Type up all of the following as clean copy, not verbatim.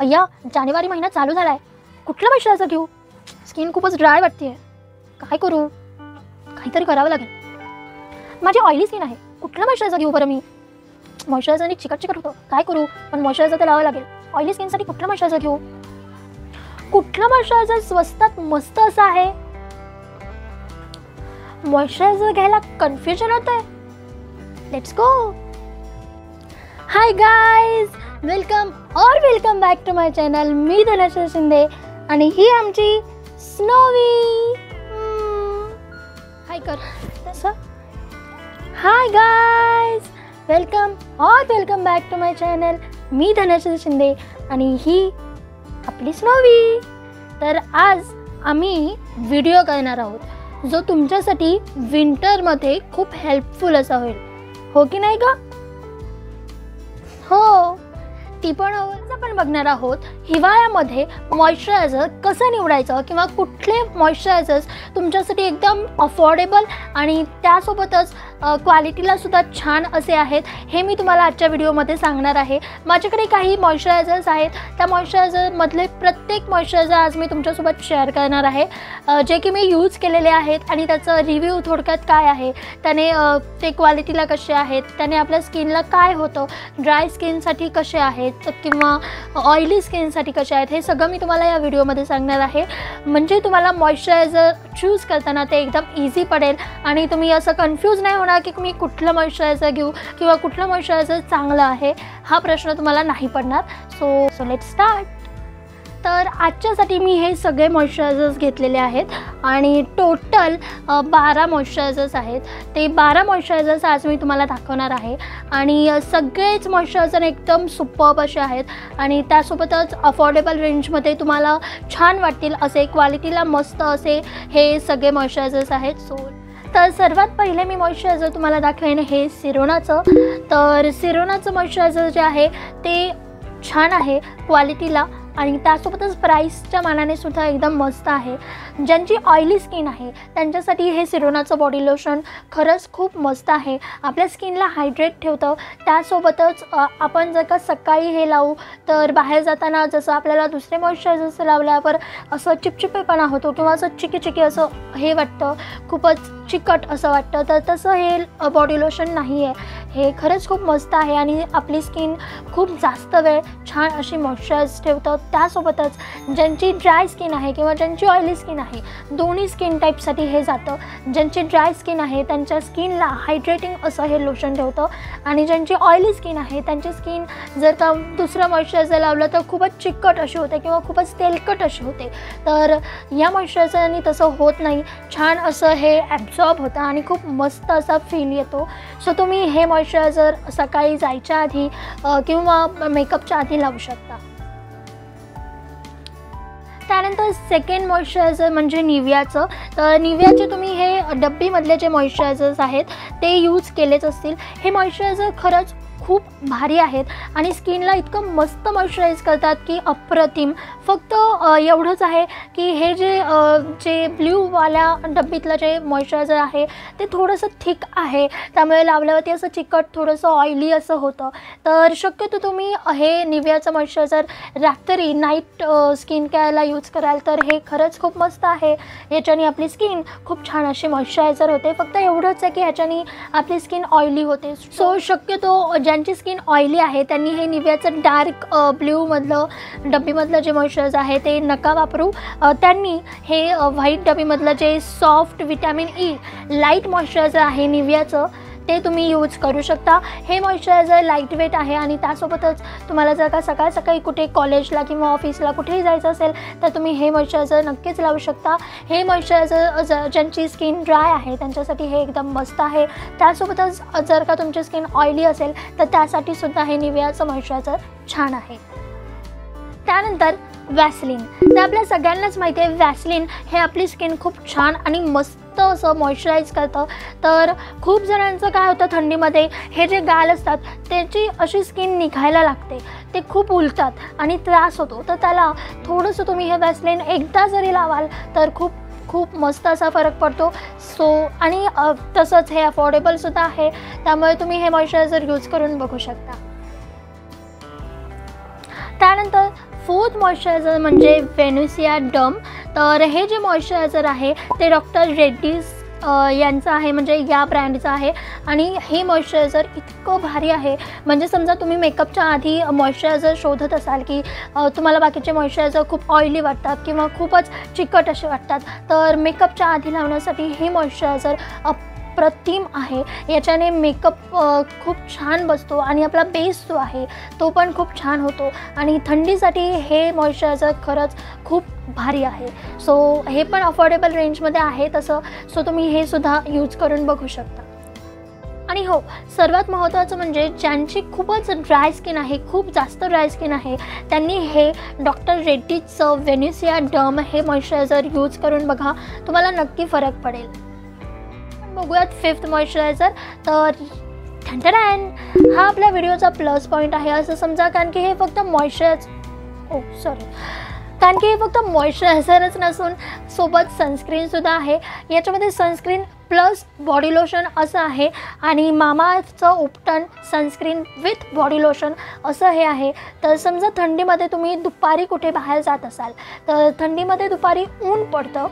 अय्या जानेवारी महिना चालू झाला आहे, कुठलं मॉइश्चरायझर घेऊ? स्किन खूपच ड्राय वाटते आहे, काय करू? काहीतरी करावं लागेल. माझी ऑइली स्किन आहे, कुठलं मॉइश्चरायझर घेऊ बरं मी? मॉइश्चरायझरने चिकट होतं, काय करू? पण मॉइश्चरायझर तर लावावं लागेल. ऑइली स्किनसाठी कुठलं मॉइश्चरायझर घेऊ? कुठलं मॉइश्चरायझर स्वस्तात मस्त असं आहे? मॉइश्चरायझर घ्यायला कन्फ्युजन होतंय. Let's go. Hi guys, welcome back to my channel. मी धनश्री शिंदे आणि ही आमची स्नोवी. हाय कर तसं. Hi guys, welcome back to my channel. मी धनश्री शिंदे आणि ही आपली स्नोवी. तर आज आम्ही व्हिडिओ करणार आहोत जो तुमच्यासाठी विंटरमध्ये खूप हेल्पफुल असा होईल, हो की नाही का? हो, ती पण आपण बघणार आहोत हिवाळ्यामध्ये मॉइश्चरायझर कसं निवडायचं किंवा कुठले मॉइश्चरायझर्स तुमच्यासाठी एकदम अफोर्डेबल आणि त्यासोबतच क्वालिटीला सुद्धा छान असे आहेत, हे मी तुम्हाला आजच्या व्हिडिओमध्ये सांगणार आहे. माझ्याकडे काही मॉइश्चरायझर्स आहेत, त्या मॉइश्चरायझरमधले प्रत्येक मॉइश्चरायझर आज मी तुमच्यासोबत शेअर करणार आहे, जे की मी यूज केलेले आहेत आणि त्याचं रिव्ह्यू थोडक्यात काय आहे, त्याने ते क्वालिटीला कसे आहेत, त्याने आपल्या स्किनला काय होतं, ड्राय स्किनसाठी कसे आहेत किंवा ऑइली स्किनसाठी कसे आहेत, हे सगळं मी तुम्हाला या व्हिडिओमध्ये सांगणार आहे. म्हणजे तुम्हाला मॉइश्चरायझर चूज करताना ते एकदम इझी पडेल आणि तुम्ही असं कन्फ्यूज नाही होणार की मी कुठलं मॉइश्चरायझर घेऊ किंवा कुठलं मॉइश्चरायझर चांगलं आहे, हा प्रश्न तुम्हाला नाही पडणार. So let's start. तर आजच्यासाठी मी हे सगळे मॉइश्चरायझर्स घेतलेले आहेत आणि टोटल 12 मॉइश्चरायझर्स आहेत. ते 12 मॉइश्चरायझर्स आज मी तुम्हाला दाखवणार आहे आणि सगळेच मॉइश्चरायझर एकदम सुपर्ब असे आहेत आणि त्यासोबतच अफोर्डेबल रेंजमध्ये तुम्हाला छान वाटतील असे, क्वालिटीला मस्त असे हे सगळे मॉइश्चरायझर्स आहेत. तर सर्वात पहिले मी मॉइश्चरायझर तुम्हाला दाखवेन हे सिरोनाचं. तर सिरोनाचं मॉइश्चरायझर जे आहे ते छान आहे क्वालिटीला आणि त्यासोबतच प्राईसच्या मानाने सुद्धा एकदम मस्त आहे. ज्यांची ऑइली स्किन आहे त्यांच्यासाठी हे सिरोनाचं बॉडी लोशन खरंच खूप मस्त आहे. आपल्या स्किनला हायड्रेट ठेवतं, त्यासोबतच आपण जर का सकाळी हे लावू तर बाहेर जाताना जसं आपल्याला दुसरे मॉइश्चरायझर्स लावल्यावर असं चिपचिपेपणा होतो किंवा असं चिकी असं हे वाटतं, खूपच चिकट असं वाटतं, तर तसं हे बॉडी लोशन नाही आहे. हे खरंच खूप मस्त आहे आणि आपली स्किन खूप जास्त वेळ छान अशी मॉइश्चराइज ठेवतं. त्यासोबतच ज्यांची ड्राय स्किन आहे किंवा ज्यांची ऑइली स्किन आहे, दोन्ही स्किन टाईपसाठी हे जातं. ज्यांची ड्राय स्किन आहे त्यांच्या स्किनला हायड्रेटिंग असं हे लोशन ठेवतं आणि ज्यांची ऑइली स्किन आहे त्यांची स्किन जर का दुसरं मॉइश्चरायझर लावलं तर खूपच चिकट अशी होते किंवा खूपच तेलकट अशी होते. तर या मॉइश्चरायझरनी तसं होत नाही, छान असं हे ॲब्झॉर्ब होतं आणि खूप मस्त असा फील येतो. सो तुम्ही हे मॉइश्चरायझर सकाळी जायच्या आधी किंवा मेकअपच्या आधी लावू शकता. त्यानंतर सेकंड मॉइश्चरायझर म्हणजे निव्हियाचं. तर निव्हियाचे तुम्ही हे डब्बीमधले जे मॉइश्चरायझर्स आहेत ते यूज केलेच असतील. हे मॉइश्चरायझर खरंच खूप भारी आहेत आणि स्किनला इतकं मस्त मॉइश्चराइज करतात की अप्रतिम. फक्त एवढंच आहे की हे जे ब्ल्यूवाल्या डब्बीतलं जे मॉइश्चरायझर आहे ते थोडंसं थिक आहे, त्यामुळे लावल्यावरती असं चिकट थोडंसं ऑइली असं होतं. तर शक्यतो तुम्ही हे निव्हियाचं मॉइश्चरायझर रात्री नाईट स्किन केअरला यूज कराल तर हे खरंच खूप मस्त आहे. याच्याने आपली स्किन खूप छान अशी मॉइश्चरायझर होते. फक्त एवढंच आहे की ह्याच्याने आपली स्किन ऑइली होते. सो शक्यतो ज्यांची स्किन ऑइली आहे त्यांनी हे निव्हियाचं डार्क ब्ल्यूमधलं डब्बीमधलं जे मॉइश्चरायझर आहे ते नका वापरू. त्यांनी हे व्हाईट डब्बीमधलं जे soft vitamin E light moisturiser आहे निव्हियाचं ते तुम्ही यूज करू शकता. हे मॉइश्चरायझर लाईटवेट आहे आणि त्यासोबतच तुम्हाला जर का सकाळी कुठे कॉलेजला किंवा ऑफिसला कुठेही जायचं असेल तर तुम्ही हे मॉइश्चरायझर नक्कीच लावू शकता. हे मॉइश्चरायझर ज्यांची स्किन ड्राय आहे त्यांच्यासाठी हे एकदम मस्त आहे. त्यासोबतच जर का तुमची स्किन ऑइली असेल तर त्यासाठी सुद्धा हे निव्हियाचं मॉइश्चरायझर छान आहे. त्यानंतर वॅसलीन. तर आपल्या सगळ्यांनाच माहिती आहे वॅसलीन हे आपली स्किन खूप छान आणि मस्त असं मॉइश्चराइज करतं. तर खूप जणांचं काय होतं, थंडीमध्ये हे जे गाल असतात त्याची अशी स्किन निघायला लागते, ते खूप उलतात आणि त्रास होतो. तर त्याला थोडंसं तुम्ही हे वॅसलीन एकदा जरी लावाल तर खूप मस्त असा फरक पडतो. आणि तसंच हे अफोर्डेबलसुद्धा आहे, त्यामुळे तुम्ही हे मॉइश्चरायझर यूज करून बघू शकता. त्यानंतर फोर्थ मॉइश्चरायझर म्हणजे व्हेनेसिया डम. तर हे जे मॉइश्चरायझर आहे ते डॉक्टर रेड्डीज यांचं आहे, म्हणजे या ब्रँडचं आहे. आणि हे मॉइश्चरायझर इतकं भारी आहे, म्हणजे समजा तुम्ही मेकअपच्या आधी मॉइश्चरायझर शोधत असाल की तुम्हाला बाकीचे मॉइश्चरायझर खूप ऑइली वाटतात किंवा खूपच चिकट असे वाटतात, तर मेकअपच्या आधी लावण्यासाठी हे मॉइश्चरायझर अप्रतिम आहे. याच्याने मेकअप खूप छान बसतो आणि आपला बेस जो आहे तो पण खूप छान होतो. आणि थंडीसाठी हे मॉइश्चरायझर खरंच खूप भारी आहे. सो हे पण अफोर्डेबल रेंजमध्ये आहे तसं, सो तुम्ही हे सुद्धा यूज करून बघू शकता. आणि हो, सर्वात महत्त्वाचं म्हणजे ज्यांची खूपच ड्राय स्किन आहे, खूप जास्त ड्राय स्किन आहे, त्यांनी हे डॉक्टर रेड्डीजचं व्हेनेसिया डम हे मॉइश्चरायझर यूज करून बघा, तुम्हाला नक्की फरक पडेल. बघूयात फिफ्थ मॉइश्चरायझर. तर ठणठण, हा आपल्या व्हिडिओचा प्लस पॉईंट आहे असं समजा, कारण की हे फक्त मॉइश्चरायझरच नसून सोबत सनस्क्रीनसुद्धा आहे. याच्यामध्ये सनस्क्रीन प्लस बॉडी लोशन असं आहे आणि मामाअर्थचं उपटन सनस्क्रीन विथ बॉडी लोशन असं हे आहे. तर समजा थंडीमध्ये तुम्ही दुपारी कुठे बाहेर जात असाल, तर थंडीमध्ये दुपारी ऊन पडतं,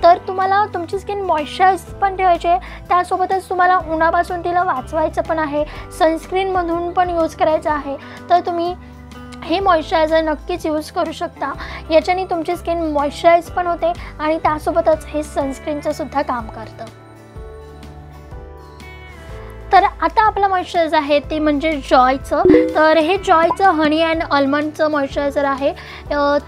तर तुम्हाला तुमची स्किन मॉइश्चराइज पण ठेवायची आहे, त्यासोबतच तुम्हाला उन्हापासून तिला वाचवायचं पण आहे, सनस्क्रीनमधून पण यूज करायचं आहे. तर तुम्ही हे मॉइश्चरायझर नक्कीच यूज करू शकता. याच्याने तुमची स्किन मॉइश्चराइज पण होते आणि त्यासोबतच हे सनस्क्रीनचं सुद्धा काम करतं. तर आता आपलं मॉइश्चरायझर आहे ते म्हणजे जॉयचं. तर हे जॉयचं हनी अँड आल्मंडचं मॉइश्चरायझर आहे.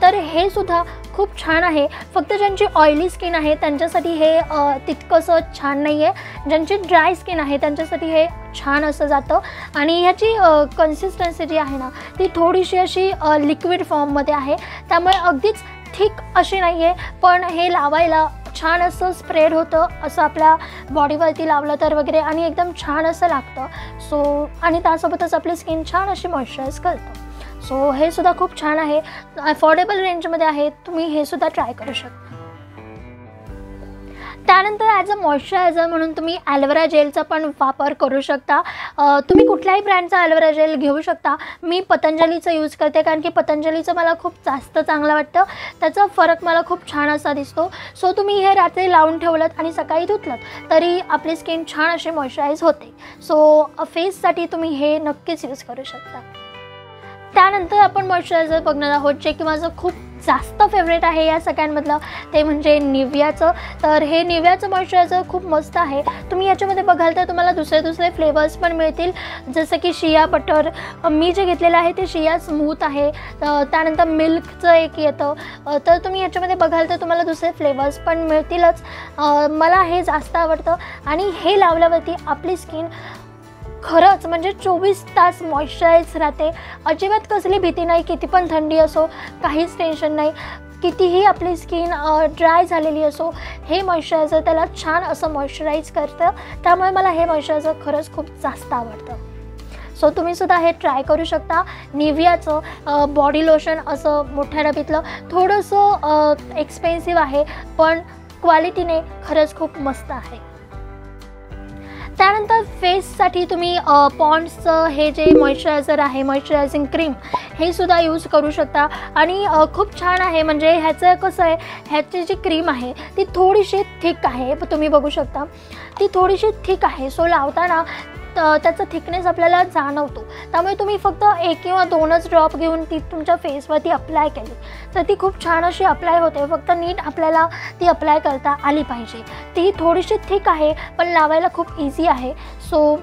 तर हे सुद्धा खूप छान आहे. फक्त ज्यांची ऑइली स्किन आहे त्यांच्यासाठी हे तितकंसं छान नाही आहे. ज्यांची ड्राय स्किन आहे त्यांच्यासाठी हे छान असं जातं. आणि ह्याची कन्सिस्टन्सी जी आहे ना, ती थोडीशी अशी लिक्विड फॉर्ममध्ये आहे, त्यामुळे अगदीच थिक अशी नाही आहे, पण हे लावायला छान असं स्प्रेड होतं, असं आपल्या बॉडीवरती लावलं तर वगैरे, आणि एकदम छान असं लागतं. सो आणि त्यासोबतच आपली स्किन छान अशी मॉइश्चराइज करतं. सो हे सुद्धा खूप छान आहे, अफोर्डेबल रेंजमध्ये आहे, तुम्ही हे सुद्धा ट्राय करू शकता. त्यानंतर ॲज अ मॉइश्चरायझर म्हणून तुम्ही ॲलोवेरा जेलचा पण वापर करू शकता. तुम्ही कुठल्याही ब्रँडचा ॲलोवेरा जेल घेऊ शकता. मी पतंजलीचं यूज करते, कारण की पतंजलीचं मला खूप जास्त चांगलं वाटतं, त्याचा फरक मला खूप छान असा दिसतो. सो तुम्ही हे रात्री लावून ठेवलं आणि सकाळी धुतलं तरी आपली स्किन छान अशी मॉइश्चराइज होते. सो फेससाठी तुम्ही हे नक्कीच यूज करू शकता. त्यानंतर आपण मॉइश्चरायझर बघणार आहोत जे की माझं खूप जास्त फेवरेट आहे या सगळ्यांमधलं, ते म्हणजे निव्हियाचं. तर हे निव्हियाचं मॉइश्चरायझर खूप मस्त आहे. तुम्ही याच्यामध्ये बघाल तर तुम्हाला दुसरे फ्लेवर्स पण मिळतील, जसं की शिया बटर. मी जे घेतलेलं आहे ते शिया स्मूथ आहे. त्यानंतर मिल्कचं एक येतं. तर तुम्ही याच्यामध्ये बघाल तर तुम्हाला दुसरे फ्लेवर्स पण मिळतीलच. मला हे जास्त आवडतं आणि हे लावल्यावरती आपली स्किन खरंच म्हणजे 24 तास मॉइश्चराइज राहते. अजिबात कसली भीती नाही, किती पण थंडी असो, काहीच टेन्शन नाही. कितीही आपली स्किन ड्राय झालेली असो, हे मॉइश्चरायझर त्याला छान असं मॉइश्चराइज करतं. त्यामुळे मला हे मॉइश्चरायझर खरंच खूप जास्त आवडतं. सो तुम्हीसुद्धा हे ट्राय करू शकता. निव्हियाचं बॉडी लोशन असं मोठ्या डबीतलं, थोडंसं एक्सपेन्सिव्ह आहे, पण क्वालिटीने खरंच खूप मस्त आहे. त्यानंतर फेससाठी तुम्ही पॉन्ड्सचं हे जे मॉइश्चरायझर आहे, मॉइश्चरायझिंग क्रीम, हे सुद्धा यूज करू शकता. आणि खूप छान आहे. म्हणजे ह्याचं कसं आहे, ह्याची जी क्रीम आहे ती थोडीशी थिक आहे, तुम्ही बघू शकता ती थोडीशी थिक आहे. सो लावताना त्याचा थिकनेस आपल्याला जाणवतो. त्यामुळे तुम्ही फक्त 1 किंवा 2च ड्रॉप घेऊन ती तुमच्या फेसवरती अप्लाय केली तर ती खूप छान अशी अप्लाय होते. फक्त नीट आपल्याला ती अप्लाय करता आली पाहिजे. ती थोडीशी थिक आहे पण लावायला खूप इझी आहे. सो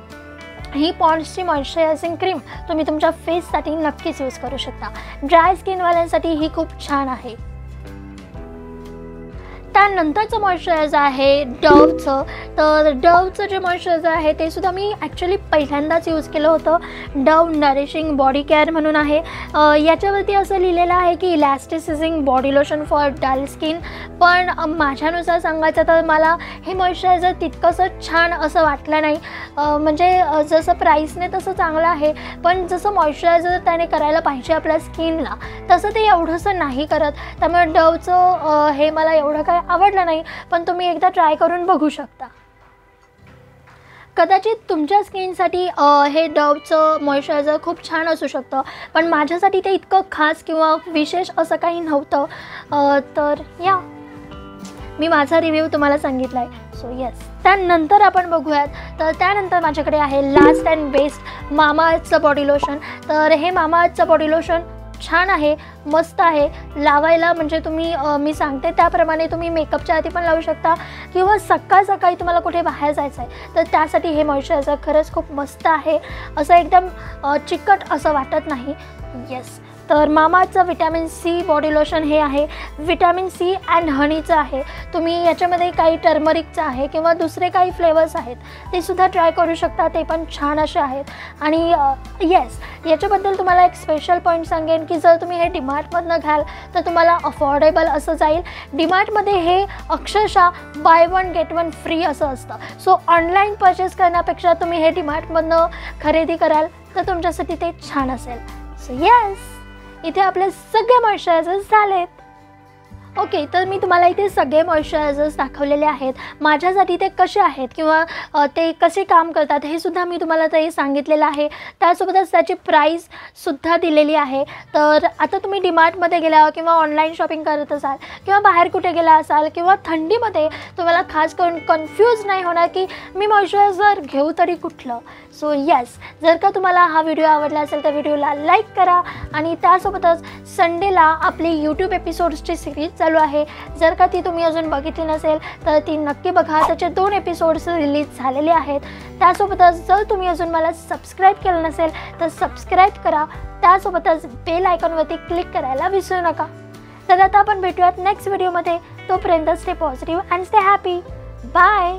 ही पॉन्ड्सची मॉइश्चरायझिंग क्रीम तुम्ही तुमच्या फेससाठी नक्कीच यूज करू शकता. ड्राय स्किनवाल्यांसाठी ही खूप छान आहे. त्यानंतरचं मॉइश्चरायझर आहे डवचं. तर डवचं जे मॉइश्चरायझर आहे ते सुद्धा मी ॲक्च्युली पहिल्यांदाच यूज केलं होतं. डव नरिशिंग बॉडी केअर म्हणून आहे. याच्यावरती असं लिहिलेलं आहे की elasticising body lotion for dull skin. पण माझ्यानुसार सांगायचं तर मला हे मॉइश्चरायझर तितकंसं छान असं वाटलं नाही. म्हणजे जसं प्राईसने तसं चांगलं आहे, पण जसं मॉइश्चरायझर त्याने करायला पाहिजे आपल्या स्किनला तसं ते एवढंसं नाही करत. त्यामुळे डवचं हे मला एवढं काय आवडलं नाही, पण तुम्ही एकदा ट्राय करून बघू शकता. कदाचित तुमच्या स्किनसाठी हे डवचं मॉइश्चरायझर खूप छान असू शकतं, पण माझ्यासाठी ते इतकं खास किंवा विशेष असं काही नव्हतं. तर या मी माझा रिव्ह्यू तुम्हाला सांगितला आहे. सो येस, त्यानंतर आपण बघूयात. तर त्यानंतर माझ्याकडे आहे लास्ट अँड बेस्ट मामाअर्थचं बॉडी लोशन. तर हे मामाअर्थचं बॉडी लोशन छान आहे, मस्त आहे लावायला. म्हणजे तुम्ही मी सांगते त्याप्रमाणे तुम्ही मेकअपच्या आधी पण लावू शकता किंवा सकाळी तुम्हाला कुठे बाहेर जायचं आहे तर त्यासाठी हे मॉइश्चरायझर खरंच खूप मस्त आहे. असं एकदम चिकट असं वाटत नाही. येस, तर मामाचं विटॅमिन सी बॉडी लोशन हे आहे. विटॅमिन सी अँड हनीचं आहे. तुम्ही याच्यामध्ये काही टर्मरिकचं आहे किंवा दुसरे काही फ्लेवर्स आहेत ते सुद्धा ट्राय करू शकता, ते पण छान असे आहेत. आणि येस, याच्याबद्दल तुम्हाला एक स्पेशल पॉईंट सांगेन की जर तुम्ही हे डीमार्टमधनं घ्याल तर तुम्हाला अफोर्डेबल असं जाईल. डीमार्टमध्ये हे अक्षरशः by one get one free असं असतं. सो ऑनलाईन परचेस करण्यापेक्षा तुम्ही हे डीमार्टमधनं खरेदी कराल तर तुमच्यासाठी ते छान असेल. सो येस, इथे आपले सगळे मॉइश्चरायझर्स झालेत. ओके, तर मी तुम्हाला इथे सगळे मॉइश्चरायझर्स दाखवलेले आहेत. माझ्यासाठी ते कसे आहेत किंवा ते कसे काम करतात हे सुद्धा मी तुम्हाला ते सांगितलेलं आहे. त्यासोबतच त्याची प्राईससुद्धा दिलेली आहे. तर आता तुम्ही डीमार्टमध्ये गेला किंवा ऑनलाईन शॉपिंग करत असाल किंवा बाहेर कुठे गेला असाल किंवा थंडीमध्ये तुम्हाला खास करून कन्फ्यूज नाही होणार की मी मॉइश्चरायझर घेऊ तरी कुठलं. सो येस, जर का तुम्हाला हा व्हिडिओ आवडला असेल तर व्हिडिओला लाईक करा. आणि त्यासोबतच संडेला आपली यूट्यूब एपिसोड्सची सिरीज चालू आहे. जर का ती तुम्ही अजून बघितली नसेल तर ती नक्की बघा. त्याचे 2 एपिसोड्स रिलीज झालेले आहेत. त्यासोबतच जर तुम्ही अजून मला सबस्क्राईब केलं नसेल तर सबस्क्राईब करा. त्यासोबतच बेल आयकॉनवरती क्लिक करायला विसरू नका. तर आता आपण भेटूयात नेक्स्ट व्हिडिओमध्ये. तोपर्यंत stay positive and stay happy. Bye.